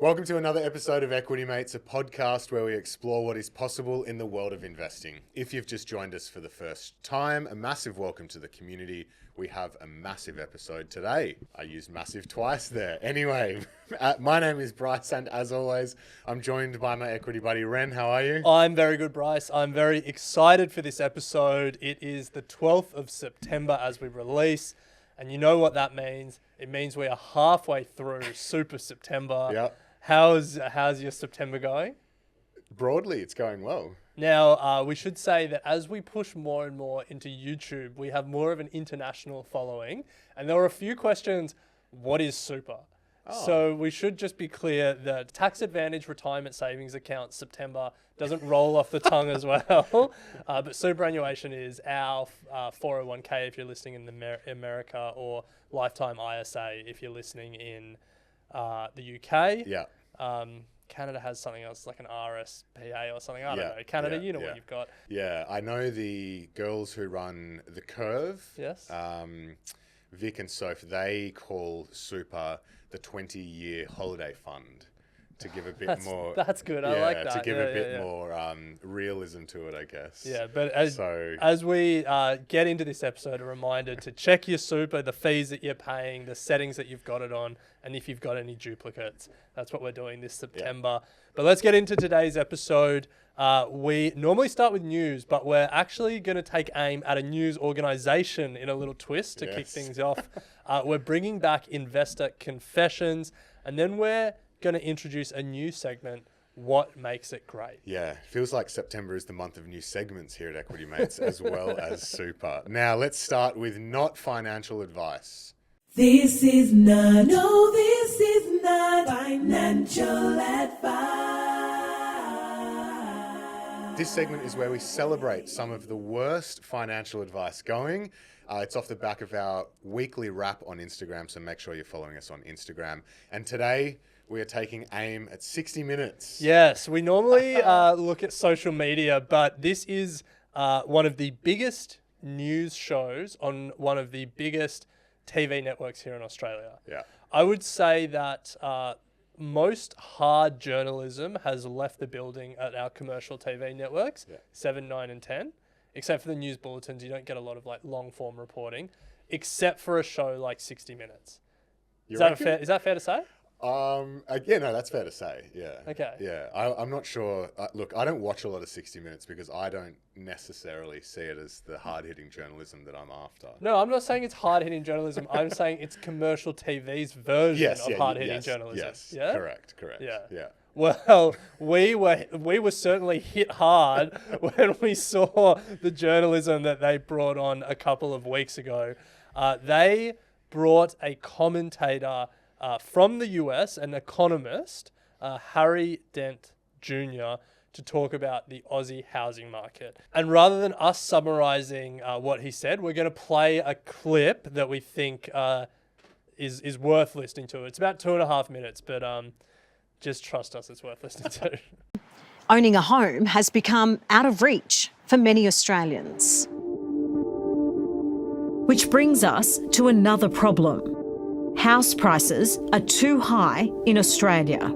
Welcome to another episode of Equity Mates, a podcast where we explore what is possible in the world of investing. If you've just joined us for the first time, a massive welcome to the community. We have a massive episode today. I used massive twice there. Anyway, my name is Bryce, and as always, I'm joined by my equity buddy, Ren. How are you? I'm very good, Bryce. I'm very excited for this episode. It is the 12th of September as we release, and you know what that means. It means we are halfway through Super September. Yep. How's your September going? Broadly, it's going well. Now, we should say that as we push more and more into YouTube, we have more of an international following. And there were a few questions, what is super? Oh. So we should just be clear that tax advantage retirement savings account September doesn't roll off the tongue as well. But superannuation is our 401k if you're listening in America, or lifetime ISA if you're listening in the UK. Yeah. Canada has something else like an RSPA or something. I don't know. Canada, you know what you've got. Yeah, I know the girls who run The Curve. Yes. Vic and Soph, they call super the 20-year holiday fund to give a bit more. That's good. I like that. To give a bit more realism to it, I guess. Yeah, but as we get into this episode, a reminder to check your super, the fees that you're paying, the settings that you've got it on, and if you've got any duplicates. That's what we're doing this September. Yeah. But let's get into today's episode. We normally start with news, but we're actually going to take aim at a news organization in a little twist to kick things off. We're bringing back investor confessions, and then we're going to introduce a new segment, What Makes It Great. Yeah, feels like September is the month of new segments here at Equity Mates as well as super. Now let's start with not financial advice. This is not financial advice. This segment is where we celebrate some of the worst financial advice going. It's off the back of our weekly wrap on Instagram, so make sure you're following us on Instagram. And today we are taking aim at 60 minutes. Yes, we normally look at social media, but this is one of the biggest news shows on one of the biggest TV networks here in Australia. Yeah. I would say that most hard journalism has left the building at our commercial TV networks, 7, 9 and 10, except for the news bulletins. You don't get a lot of like long form reporting, except for a show like 60 Minutes. Is that fair to say? Yeah, no, that's fair to say. Yeah. Okay. Yeah. I'm not sure. Look, I don't watch a lot of 60 Minutes because I don't necessarily see it as the hard-hitting journalism that I'm after. No, I'm not saying it's hard-hitting journalism. I'm saying it's commercial TV's version of hard-hitting journalism. Yes. Yeah? Correct. Yeah. Well, we were certainly hit hard when we saw the journalism that they brought on a couple of weeks ago. They brought a commentator from the US, an economist, Harry Dent Jr., to talk about the Aussie housing market. And rather than us summarizing what he said, we're going to play a clip that we think is worth listening to. It's about 2.5 minutes, but just trust us, it's worth listening to. Owning a home has become out of reach for many Australians. Which brings us to another problem. House prices are too high in Australia.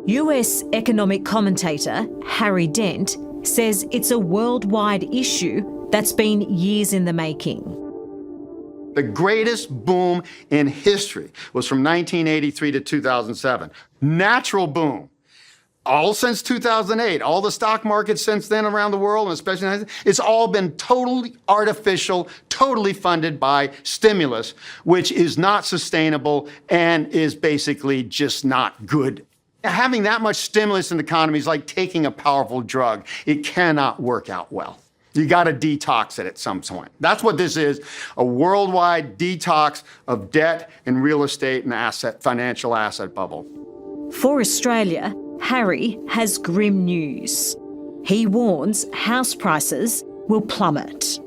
US economic commentator Harry Dent says it's a worldwide issue that's been years in the making. The greatest boom in history was from 1983 to 2007. Natural boom. All since 2008, all the stock markets since then around the world, and especially, it's all been totally artificial, totally funded by stimulus, which is not sustainable and is basically just not good. Having that much stimulus in the economy is like taking a powerful drug. It cannot work out well. You got to detox it at some point. That's what this is, a worldwide detox of debt and real estate and financial asset bubble. For Australia, Harry has grim news. He warns house prices will plummet.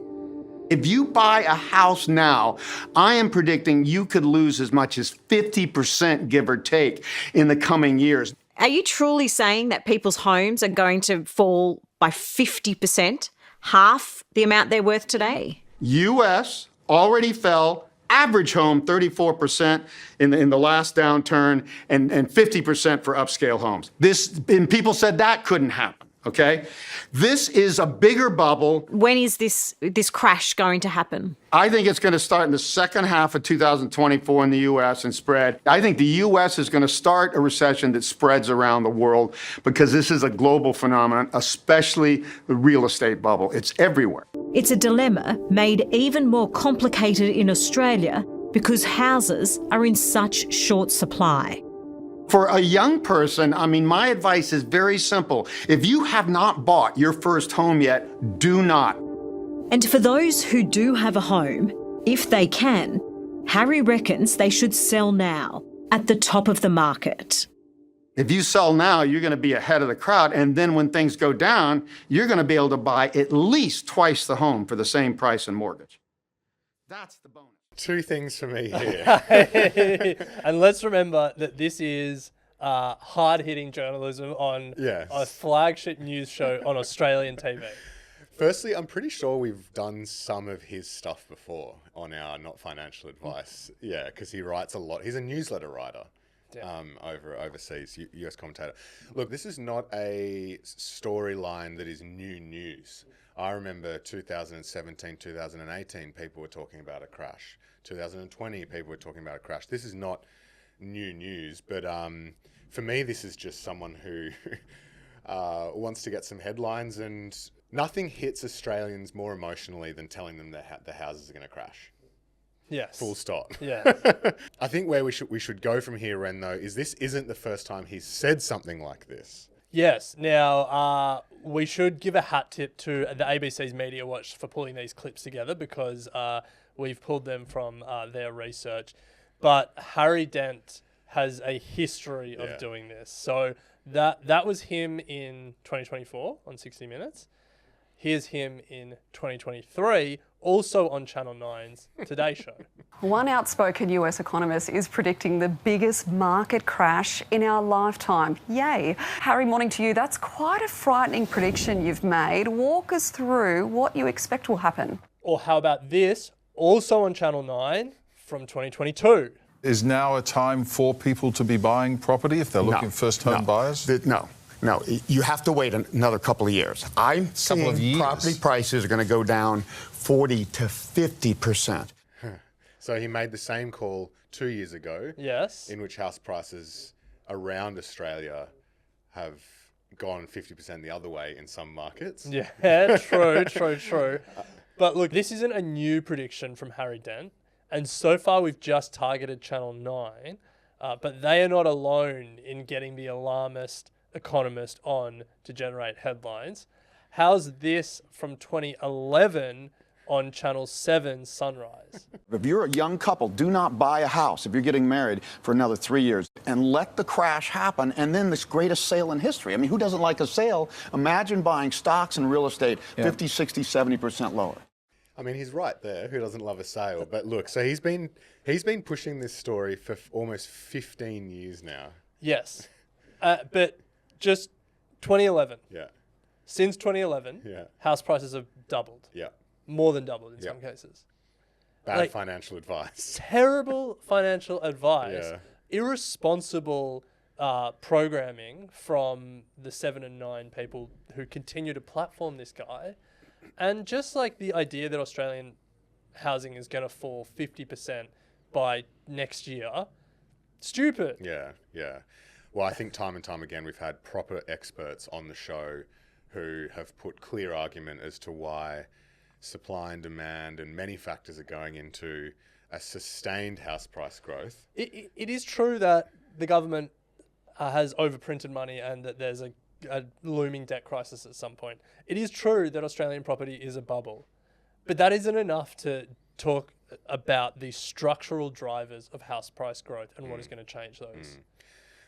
If you buy a house now, I am predicting you could lose as much as 50%, give or take, in the coming years. Are you truly saying that people's homes are going to fall by 50%, half the amount they're worth today? US already fell average home 34% in the last downturn, and 50% for upscale homes. And people said that couldn't happen. Okay, this is a bigger bubble. When is this crash going to happen? I think it's going to start in the second half of 2024 in the U.S. and spread. I think the U.S. is going to start a recession that spreads around the world because this is a global phenomenon, especially the real estate bubble. It's everywhere. It's a dilemma made even more complicated in Australia because houses are in such short supply. For a young person, I mean, my advice is very simple. If you have not bought your first home yet, do not. And for those who do have a home, if they can, Harry reckons they should sell now, at the top of the market. If you sell now, you're going to be ahead of the crowd. And then when things go down, you're going to be able to buy at least twice the home for the same price and mortgage. That's the bonus. Two things for me here. And let's remember that this is hard-hitting journalism on a flagship news show on Australian TV. Firstly, I'm pretty sure we've done some of his stuff before on our Not Financial Advice. Yeah, because he writes a lot. He's a newsletter writer. Overseas, US commentator. Look, this is not a storyline that is new news. I remember 2017, 2018, people were talking about a crash. 2020, people were talking about a crash. This is not new news, but for me, this is just someone who wants to get some headlines, and nothing hits Australians more emotionally than telling them that the houses are going to crash. Yes. Full stop. Yeah. I think where we should go from here, Ren, though, is this isn't the first time he's said something like this. Yes. Now, we should give a hat tip to the ABC's Media Watch for pulling these clips together because we've pulled them from their research. But Harry Dent has a history of doing this. So that was him in 2024 on 60 Minutes. Here's him in 2023, also on Channel 9's Today Show. One outspoken US economist is predicting the biggest market crash in our lifetime. Yay. Harry, morning to you. That's quite a frightening prediction you've made. Walk us through what you expect will happen. Or how about this, also on Channel 9 from 2022. Is now a time for people to be buying property if they're looking first-home buyers? No, you have to wait another couple of years. I'm seeing property prices are going to go down 40 to 50%. So he made the same call 2 years ago. Yes. In which house prices around Australia have gone 50% the other way in some markets. Yeah, true. But look, this isn't a new prediction from Harry Dent. And so far we've just targeted Channel 9. But they are not alone in getting the alarmist economist on to generate headlines. How's this from 2011 on Channel 7's Sunrise? If you're a young couple, do not buy a house if you're getting married for another 3 years and let the crash happen and then this greatest sale in history. I mean, who doesn't like a sale? Imagine buying stocks and real estate 50, 60, 70% lower. I mean, he's right there. Who doesn't love a sale? But look, so he's been pushing this story for almost 15 years now. Yes. But just 2011. Yeah. Since 2011, house prices have doubled. Yeah. More than doubled in some cases. Bad financial advice. Terrible financial advice. Yeah. Irresponsible programming from the 7 and 9 people who continue to platform this guy. And just like the idea that Australian housing is going to fall 50% by next year, stupid. Yeah. Well, I think time and time again, we've had proper experts on the show who have put clear argument as to why supply and demand and many factors are going into a sustained house price growth. It is true that the government has overprinted money and that there's a looming debt crisis at some point. It is true that Australian property is a bubble, but that isn't enough to talk about the structural drivers of house price growth and what is going to change those.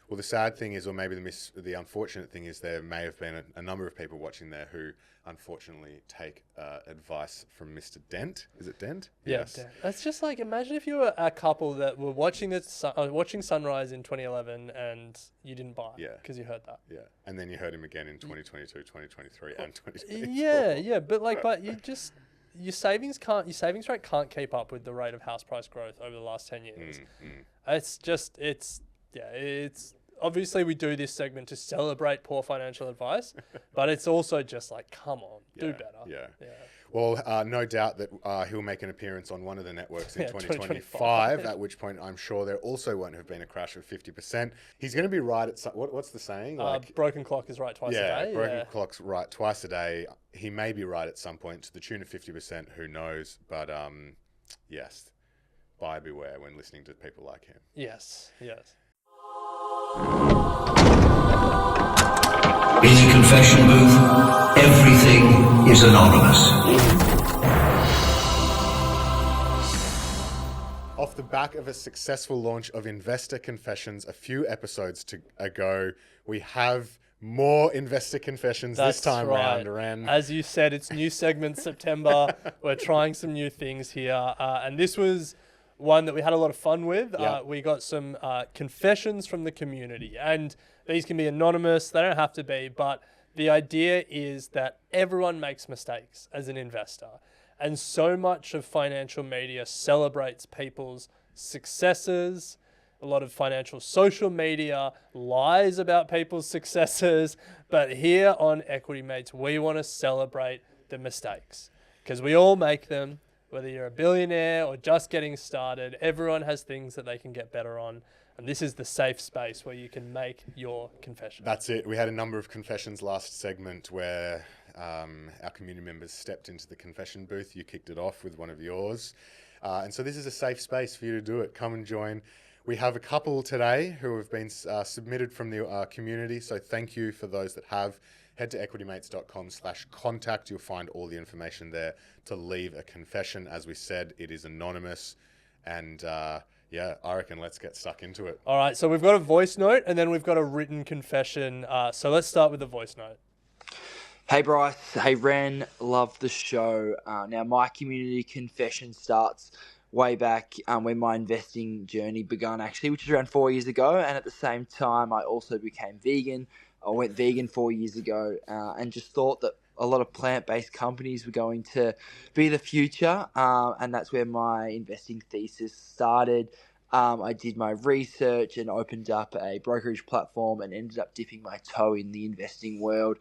Well, the sad thing is, or maybe the unfortunate thing is, there may have been a number of people watching there who unfortunately take advice from Mr. Dent. Is it Dent? Yeah, Yes. Dent. That's just like, imagine if you were a couple that were watching watching Sunrise in 2011 and you didn't buy it because you heard that. Yeah, and then you heard him again in 2022, 2023, and 2024. Yeah, but you just... your savings rate can't keep up with the rate of house price growth over the last 10 years. It's obviously we do this segment to celebrate poor financial advice, but it's also just like, come on, do better. Yeah. Well, no doubt that he'll make an appearance on one of the networks in 2025, at which point I'm sure there also won't have been a crash of 50%. He's going to be right at what's the saying? Broken clock is right twice a day. Broken clock's right twice a day. He may be right at some point to the tune of 50%. Who knows? But yes, buyer beware when listening to people like him. Yes. In the confession booth, everything is anonymous. Off the back of a successful launch of Investor Confessions a few episodes ago, we have more Investor Confessions this time round, Ren. As you said, it's new segment September. We're trying some new things here. And this was one that we had a lot of fun with. We got some confessions from the community. And these can be anonymous. They don't have to be. But the idea is that everyone makes mistakes as an investor. And so much of financial media celebrates people's successes. A lot of financial social media lies about people's successes. But here on Equity Mates, we want to celebrate the mistakes because we all make them. Whether you're a billionaire or just getting started, everyone has things that they can get better on. And this is the safe space where you can make your confession. That's it. We had a number of confessions last segment where our community members stepped into the confession booth. You kicked it off with one of yours. And so this is a safe space for you to do it. Come and join. We have a couple today who have been submitted from the community. So thank you for those that have. Head to equitymates.com/contact. You'll find all the information there to leave a confession. As we said, it is anonymous. And I reckon let's get stuck into it. All right, so we've got a voice note and then we've got a written confession. So let's start with the voice note. Hey Bryce, hey Ren, love the show. Now my community confession starts way back when my investing journey began actually, which was around 4 years ago. And at the same time, I also became vegan. I went vegan 4 years ago and just thought that a lot of plant-based companies were going to be the future. And that's where my investing thesis started. I did my research and opened up a brokerage platform and ended up dipping my toe in the investing world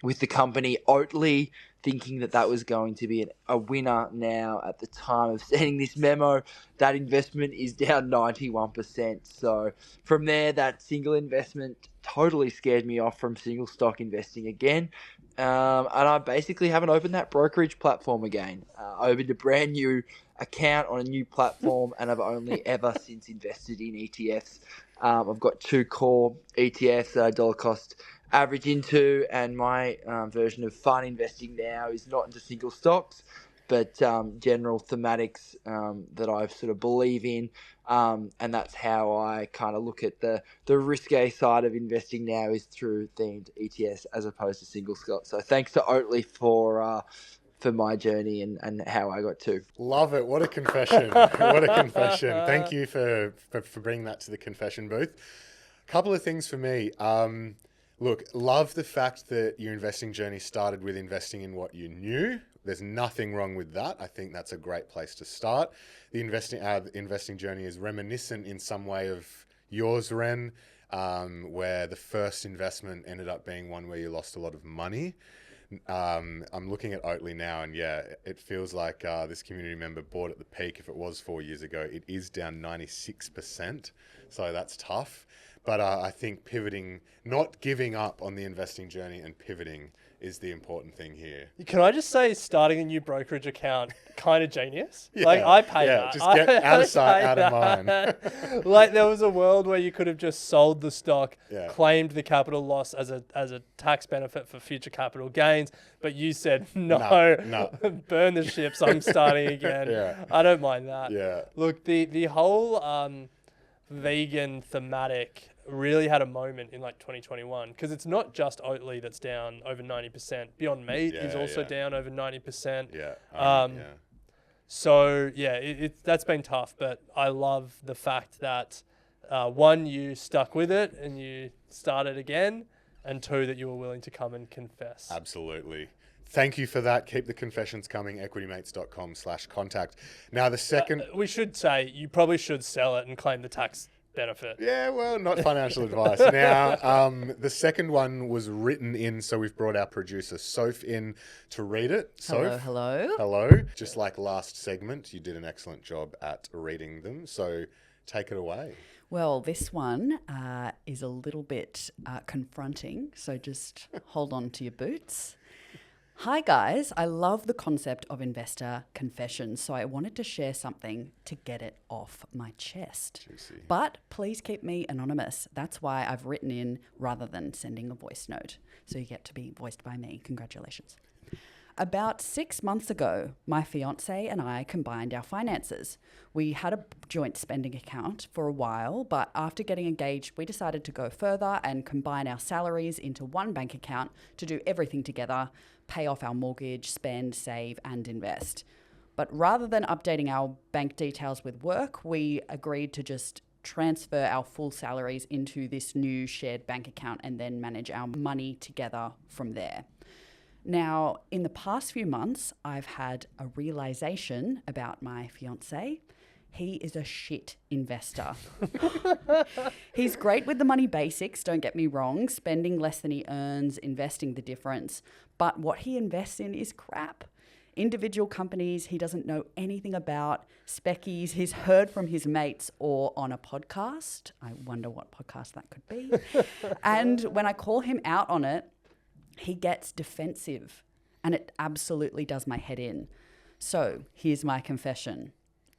with the company Oatly, thinking that was going to be a winner. Now, at the time of sending this memo, that investment is down 91%. So from there, that single investment totally scared me off from single stock investing again. And I basically haven't opened that brokerage platform again. I opened a brand new account on a new platform, and I've only ever since invested in ETFs. I've got 2 core ETFs that I dollar cost average into, and my version of fun investing now is not into single stocks, but general thematics that I sort of believe in, and that's how I kind of look at the risque side of investing now is through themed ETFs as opposed to single stocks. So thanks to Oatly for my journey and how I got to. Love it. What a confession. What a confession. Thank you for bringing that to the confession booth. Couple of things for me. Look, love the fact that your investing journey started with investing in what you knew. There's nothing wrong with that. I think that's a great place to start. The investing journey is reminiscent in some way of yours, Ren, where the first investment ended up being one where you lost a lot of money. I'm looking at Oatly now, and it feels like this community member bought at the peak. If it was 4 years ago, it is down 96%. So that's tough. But I think pivoting, not giving up on the investing journey and pivoting is the important thing here. Can I just say, starting a new brokerage account, kind of genius? I pay that. Just get out of sight, out of mind. Like there was a world where you could have just sold the stock, claimed the capital loss as a tax benefit for future capital gains, but you said no. Burn the ships. I'm starting again. I don't mind that. Yeah. Look, the whole vegan thematic really had a moment in like 2021 because it's not just Oatly that's down over 90%. Beyond Meat is also down over 90%. So that's been tough, but I love the fact that one, you stuck with it and you started again, and two, that you were willing to come and confess. Absolutely. Thank you for that. Keep the confessions coming. equitymates.com/contact. Now, the second... We should say you probably should sell it and claim the tax benefit. Yeah, well, not financial advice. Now, the second one was written in, so we've brought our producer Soph in to read it. Soph? Hello. Hello. Just like last segment, you did an excellent job at reading them, so take it away. Well, this one is a little bit confronting, so just hold on to your boots. Hi guys, I love the concept of investor confessions, so I wanted to share something to get it off my chest. Juicy. But please keep me anonymous. That's why I've written in rather than sending a voice note. So you get to be voiced by me. Congratulations. About 6 months ago, my fiance and I combined our finances. We had a joint spending account for a while, but after getting engaged, we decided to go further and combine our salaries into one bank account to do everything together, pay off our mortgage, spend, save, and invest. But rather than updating our bank details with work, we agreed to just transfer our full salaries into this new shared bank account and then manage our money together from there. Now, in the past few months, I've had a realization about my fiance. He is a shit investor. He's great with the money basics, don't get me wrong, spending less than he earns, investing the difference. But what he invests in is crap. Individual companies he doesn't know anything about, speckies he's heard from his mates or on a podcast. I wonder what podcast that could be. And when I call him out on it, he gets defensive, and it absolutely does my head in. So here's my confession.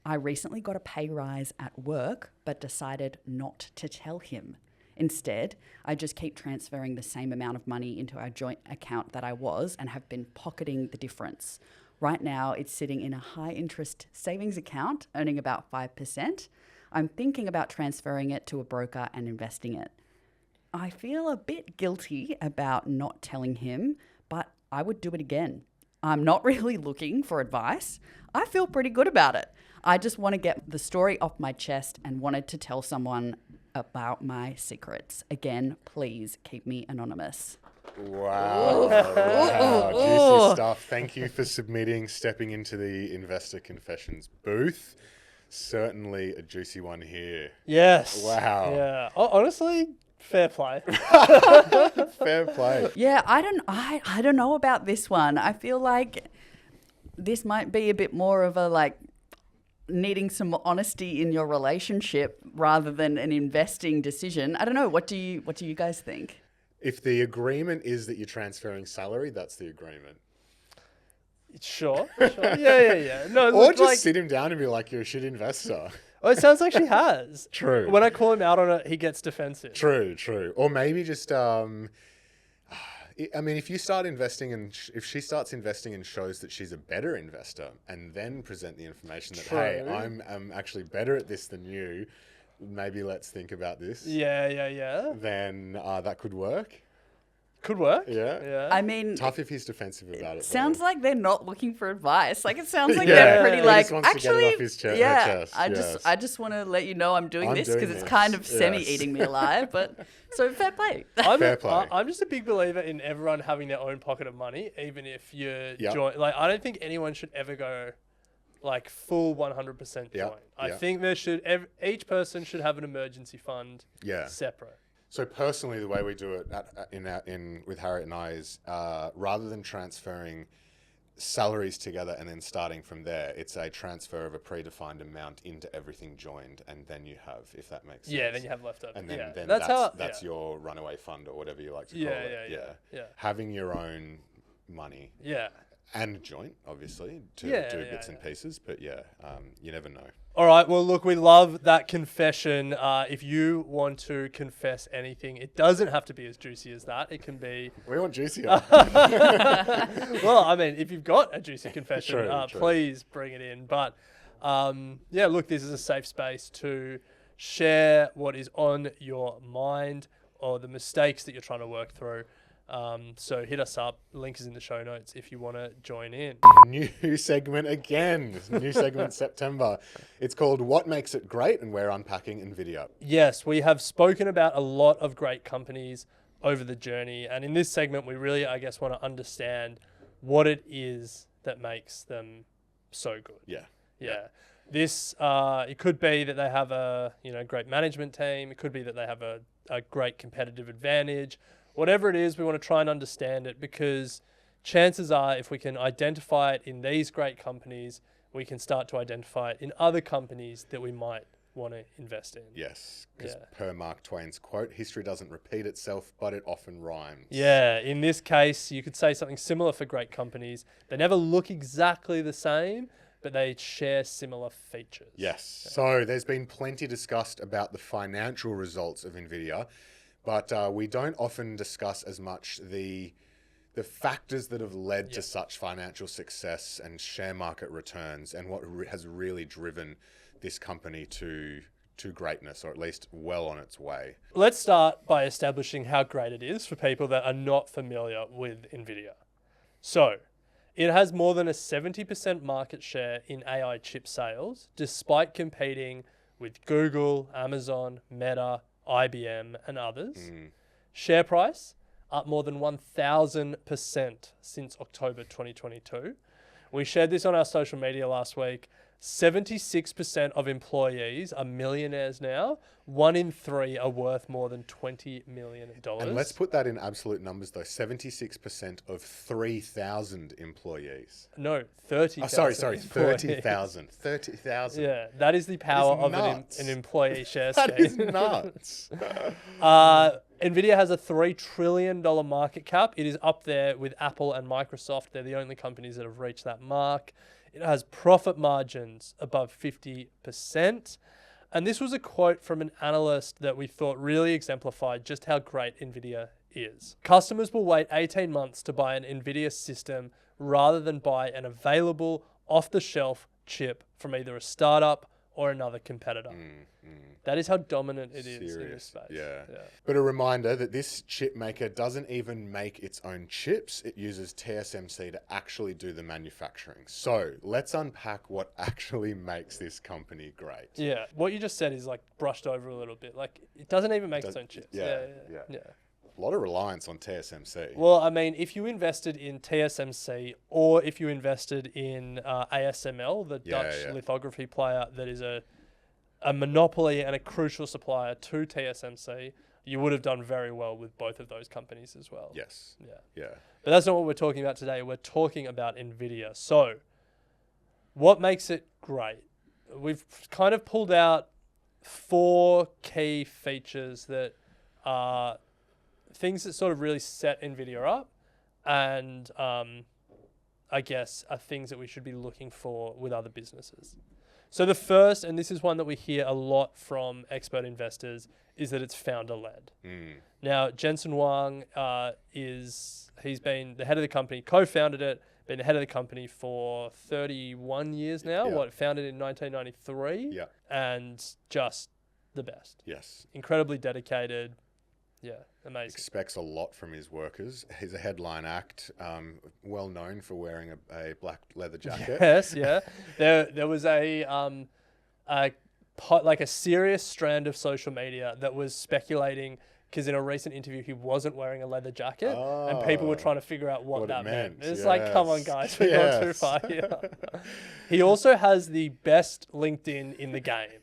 I recently got a pay rise at work, but decided not to tell him. Instead, I just keep transferring the same amount of money into our joint account that I was and have been pocketing the difference. Right now, it's sitting in a high interest savings account, earning about 5%. I'm thinking about transferring it to a broker and investing it. I feel a bit guilty about not telling him, but I would do it again. I'm not really looking for advice. I feel pretty good about it. I just want to get the story off my chest and wanted to tell someone about my secrets. Again, please keep me anonymous. Wow. Wow. Juicy stuff. Thank you for stepping into the Investor Confessions booth. Certainly a juicy one here. Yes. Wow. Yeah. Honestly, fair play. Fair play. Yeah, I don't know about this one. I feel like this might be a bit more of a needing some honesty in your relationship rather than an investing decision. I don't know. What do you guys think? If the agreement is that you're transferring salary, that's the agreement. Sure. Yeah. No, or just sit him down and be like, you're a shit investor. Oh, it sounds like she has. True. When I call him out on it, he gets defensive. True. Or maybe just, if you start investing and if she starts investing and shows that she's a better investor and then present the information that, hey, I'm actually better at this than you, maybe let's think about this. Yeah. Then that could work. Could work. Yeah. I mean, tough if he's defensive about it. Sounds like they're not looking for advice. It sounds like Yeah. they're pretty He just wants to get it actually, off his her chest, I just want to let you know I'm doing this doing because it's this. kind of Yes. semi-eating me alive. But so fair play. Fair play. I'm just a big believer in everyone having their own pocket of money, even if you're Yep. joint. I don't think anyone should ever go full 100% joint. I think there should each person should have an emergency fund. Separate. So personally, the way we do it with Harriet and I is rather than transferring salaries together and then starting from there, it's a transfer of a predefined amount into everything joined, and then you have, if that makes sense. Yeah, then you have leftover. And then that's your runaway fund or whatever you like to call it. Yeah. Having your own money. Yeah. And joint, obviously, to do bits and pieces, but you never know. All right, well, look, we love that confession. If you want to confess anything, it doesn't have to be as juicy as that. It can be... We want juicier. Well, I mean, if you've got a juicy confession, True. Please bring it in. But, look, this is a safe space to share what is on your mind or the mistakes that you're trying to work through. So hit us up. Link is in the show notes if you want to join in. New segment again. New segment September. It's called What Makes It Great, and we're unpacking Nvidia. Yes, we have spoken about a lot of great companies over the journey. And in this segment, we really, want to understand what it is that makes them so good. Yeah. Yeah. This, it could be that they have a, great management team. It could be that they have a great competitive advantage. Whatever it is, we want to try and understand it, because chances are if we can identify it in these great companies, we can start to identify it in other companies that we might want to invest in. Yes, because per Mark Twain's quote, history doesn't repeat itself, but it often rhymes. Yeah, in this case, you could say something similar for great companies. They never look exactly the same, but they share similar features. Yes. So there's been plenty discussed about the financial results of Nvidia, but we don't often discuss as much the factors that have led to such financial success and share market returns, and what has really driven this company to greatness, or at least well on its way. Let's start by establishing how great it is for people that are not familiar with Nvidia. So, it has more than a 70% market share in AI chip sales, despite competing with Google, Amazon, Meta, IBM, and others. Share price up more than 1,000% since October 2022. We shared this on our social media last week. 76% of employees are millionaires now. 1 in 3 are worth more than $20 million. And let's put that in absolute numbers, though. 76% of 3,000 employees. No, 30,000. Oh, sorry, 30,000. 30,000. Yeah, that is the power of an employee share scheme. That is nuts. Nvidia has a $3 trillion market cap. It is up there with Apple and Microsoft. They're the only companies that have reached that mark. It has profit margins above 50%. And this was a quote from an analyst that we thought really exemplified just how great Nvidia is. Customers will wait 18 months to buy an Nvidia system rather than buy an available off-the-shelf chip from either a startup or another competitor. That is how dominant it is in this space. Yeah. But a reminder that this chip maker doesn't even make its own chips. It uses TSMC to actually do the manufacturing. So let's unpack what actually makes this company great. Yeah. What you just said is like brushed over a little bit. Like it doesn't even make its own chips. Yeah. A lot of reliance on TSMC. Well, I mean, if you invested in TSMC or if you invested in ASML, the Dutch lithography player that is a monopoly and a crucial supplier to TSMC, you would have done very well with both of those companies as well. Yes. Yeah. But that's not what we're talking about today. We're talking about Nvidia. So, what makes it great? We've kind of pulled out 4 key features that are things that sort of really set Nvidia up, and I guess are things that we should be looking for with other businesses. So the first, and this is one that we hear a lot from expert investors, is that it's founder-led. Now, Jensen Huang he's been the head of the company, co-founded it, been the head of the company for 31 years now, founded in 1993, and just the best. Yes. Incredibly dedicated. Yeah, amazing. Expects a lot from his workers. He's a headline act, well known for wearing a black leather jacket. Yes, yeah. There was a serious strand of social media that was speculating, because in a recent interview he wasn't wearing a leather jacket, and people were trying to figure out what that meant. It's like, come on, guys, we've gone too far here. He also has the best LinkedIn in the game.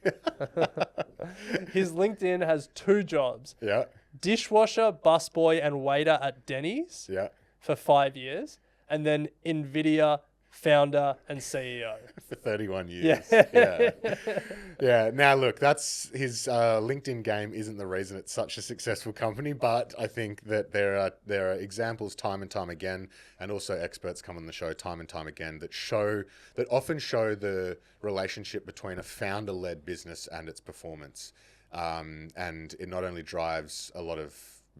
His LinkedIn has 2 jobs. Yeah. Dishwasher, busboy, and waiter at Denny's for 5 years, and then Nvidia founder and CEO for 31 years. Yeah. Now, look, that's his LinkedIn game isn't the reason it's such a successful company, but I think that there are examples time and time again, and also experts come on the show time and time again that often show the relationship between a founder-led business and its performance. And it not only drives a lot of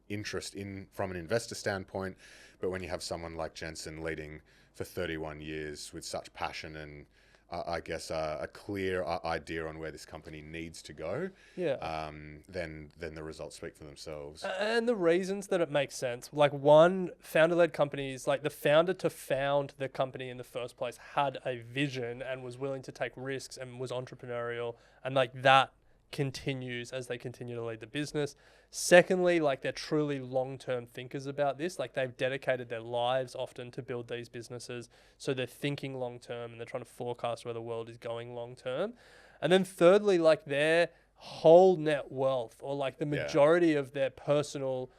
interest from an investor standpoint, but when you have someone like Jensen leading for 31 years with such passion and I guess a clear idea on where this company needs to go, then the results speak for themselves. And the reasons that it makes sense, like one, founder-led companies, like the founder to found the company in the first place had a vision and was willing to take risks and was entrepreneurial, and like that continues as they continue to lead the business. Secondly, like they're truly long-term thinkers about this. Like they've dedicated their lives often to build these businesses. So they're thinking long-term and they're trying to forecast where the world is going long-term. And then thirdly, like their whole net wealth or like the majority of their personal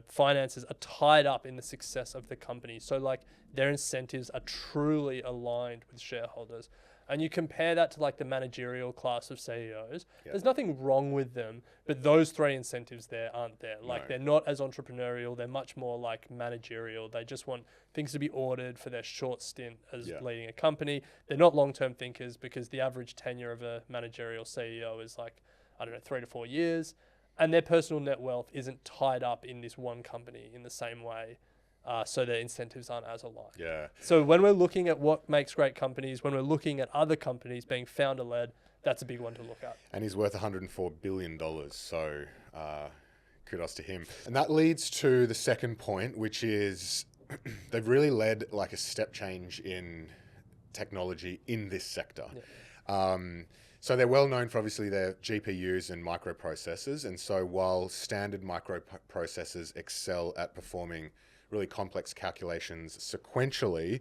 finances are tied up in the success of the company. So like their incentives are truly aligned with shareholders. And you compare that to like the managerial class of CEOs, there's nothing wrong with them, but those three incentives there aren't there. Like they're not as entrepreneurial, they're much more like managerial. They just want things to be ordered for their short stint as leading a company. They're not long-term thinkers because the average tenure of a managerial CEO is like, 3 to 4 years. And their personal net wealth isn't tied up in this one company in the same way. So their incentives aren't as aligned. Yeah. So when we're looking at what makes great companies, when we're looking at other companies being founder-led, that's a big one to look at. And he's worth $104 billion. So kudos to him. And that leads to the second point, which is they've really led like a step change in technology in this sector. Yeah. So they're well known for obviously their GPUs and microprocessors. And so while standard microprocessors excel at performing really complex calculations sequentially,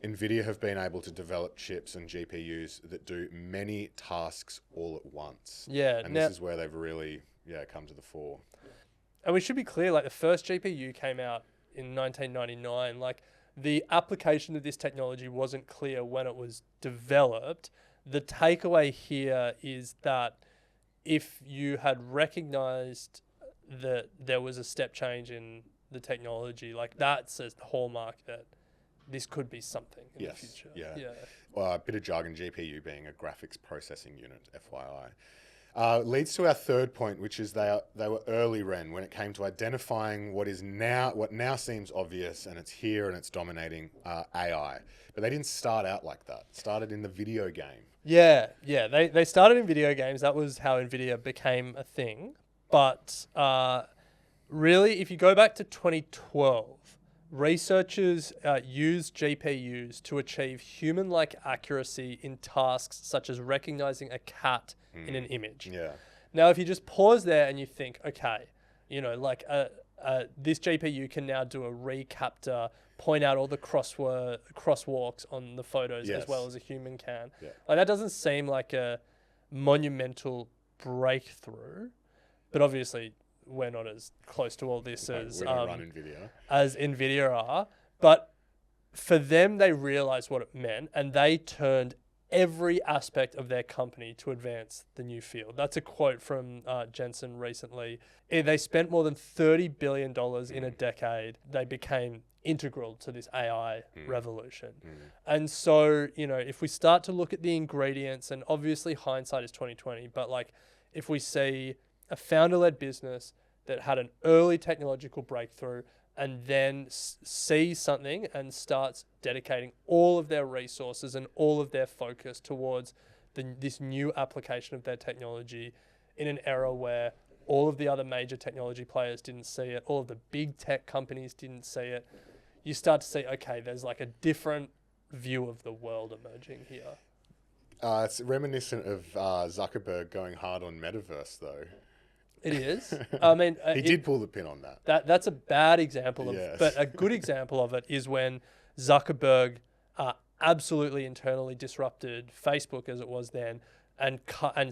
Nvidia have been able to develop chips and GPUs that do many tasks all at once. Yeah. And this is where they've really come to the fore. And we should be clear, like the first GPU came out in 1999. Like the application of this technology wasn't clear when it was developed. The takeaway here is that if you had recognized that there was a step change in the technology, like that's a hallmark that this could be something in the future. Yeah. Well, a bit of jargon, GPU being a graphics processing unit, FYI. Leads to our third point, which is they were early, Ren, when it came to identifying what now seems obvious, and it's here and it's dominating AI. But they didn't start out like that. It started in the video game. Yeah. They started in video games. That was how Nvidia became a thing. But really, if you go back to 2012, researchers used GPUs to achieve human-like accuracy in tasks such as recognizing a cat in an image. Yeah. Now, if you just pause there and you think, okay, this GPU can now do a recapture, point out all the crosswalks on the photos as well as a human can. Yeah. Like that doesn't seem like a monumental breakthrough, but obviously we're not as close to all this as Nvidia are. But for them, they realized what it meant, and they turned every aspect of their company to advance the new field. That's a quote from Jensen recently. They spent more than $30 billion in a decade. They became integral to this AI revolution. And so, if we start to look at the ingredients, and obviously hindsight is 2020, but like if we see a founder-led business that had an early technological breakthrough and then sees something and starts dedicating all of their resources and all of their focus towards this new application of their technology in an era where all of the other major technology players didn't see it, all of the big tech companies didn't see it, you start to see, okay, there's like a different view of the world emerging here. It's reminiscent of Zuckerberg going hard on metaverse, though. It is. I mean, he did pull the pin on that. That's a bad example of, but a good example of it is when Zuckerberg absolutely internally disrupted Facebook as it was then, and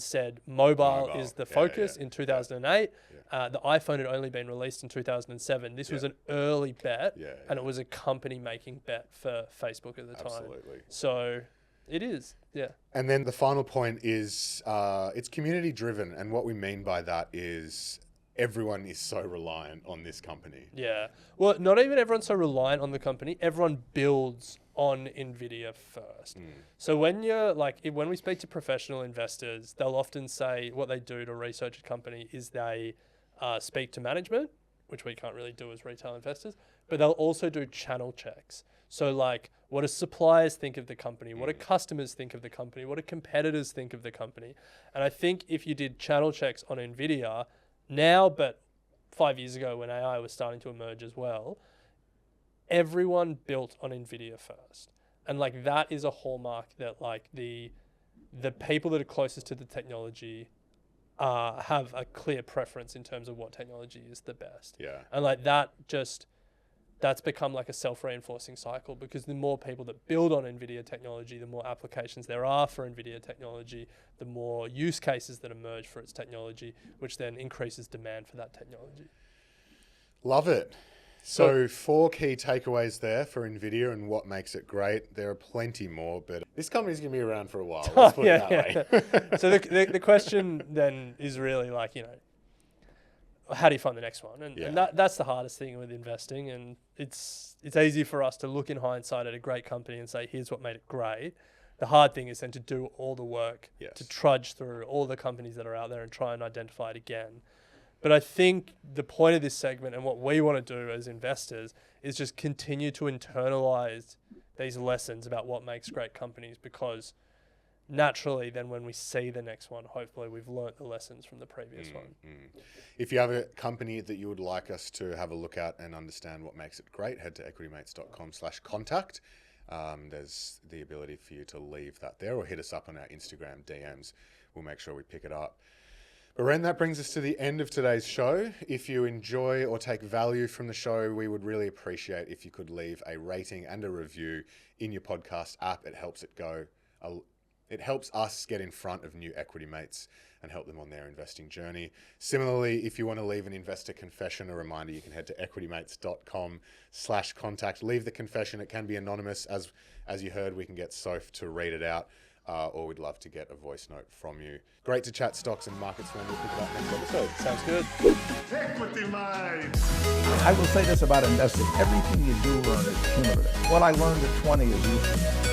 said mobile is the focus in 2008. The iPhone had only been released in 2007. This was an early bet, and it was a company-making bet for Facebook at the time. Absolutely. So it is, yeah. And then the final point is it's community-driven, and what we mean by that is everyone is so reliant on this company. Yeah. Well, not even everyone's so reliant on the company. Everyone builds on Nvidia first. So when we speak to professional investors, they'll often say what they do to research a company is they speak to management, which we can't really do as retail investors, but they'll also do channel checks. So like, what do suppliers think of the company? What do customers think of the company? What do competitors think of the company? And I think if you did channel checks on Nvidia now, but 5 years ago when AI was starting to emerge as well, everyone built on Nvidia first. And like that is a hallmark that like the people that are closest to the technology have a clear preference in terms of what technology is the best. Yeah. And like that's become like a self-reinforcing cycle, because the more people that build on Nvidia technology, the more applications there are for Nvidia technology, the more use cases that emerge for its technology, which then increases demand for that technology. Love it. So 4 key takeaways there for Nvidia and what makes it great. There are plenty more, but this company's going to be around for a while. Let's put it that way. So the question then is really like, how do you find the next one? And that's the hardest thing with investing. And it's easy for us to look in hindsight at a great company and say, here's what made it great. The hard thing is then to do all the work, to trudge through all the companies that are out there and try and identify it again. But I think the point of this segment and what we want to do as investors is just continue to internalize these lessons about what makes great companies, because naturally then when we see the next one, hopefully we've learnt the lessons from the previous one. If you have a company that you would like us to have a look at and understand what makes it great, head to equitymates.com/contact. There's the ability for you to leave that there, or hit us up on our Instagram DMs. We'll make sure we pick it up. But Ren, that brings us to the end of today's show. If you enjoy or take value from the show, we would really appreciate if you could leave a rating and a review in your podcast app. It helps it go. It helps us get in front of new equity mates and help them on their investing journey. Similarly, if you want to leave an investor confession, a reminder, you can head to equitymates.com/contact. Leave the confession. It can be anonymous. As you heard, we can get Soph to read it out. Or we'd love to get a voice note from you. Great to chat stocks and markets, when we'll pick it up next episode. Sounds good. Equity Mates. I will say this about investing. Everything you do learn is cumulative. What I learned at 20 is useful.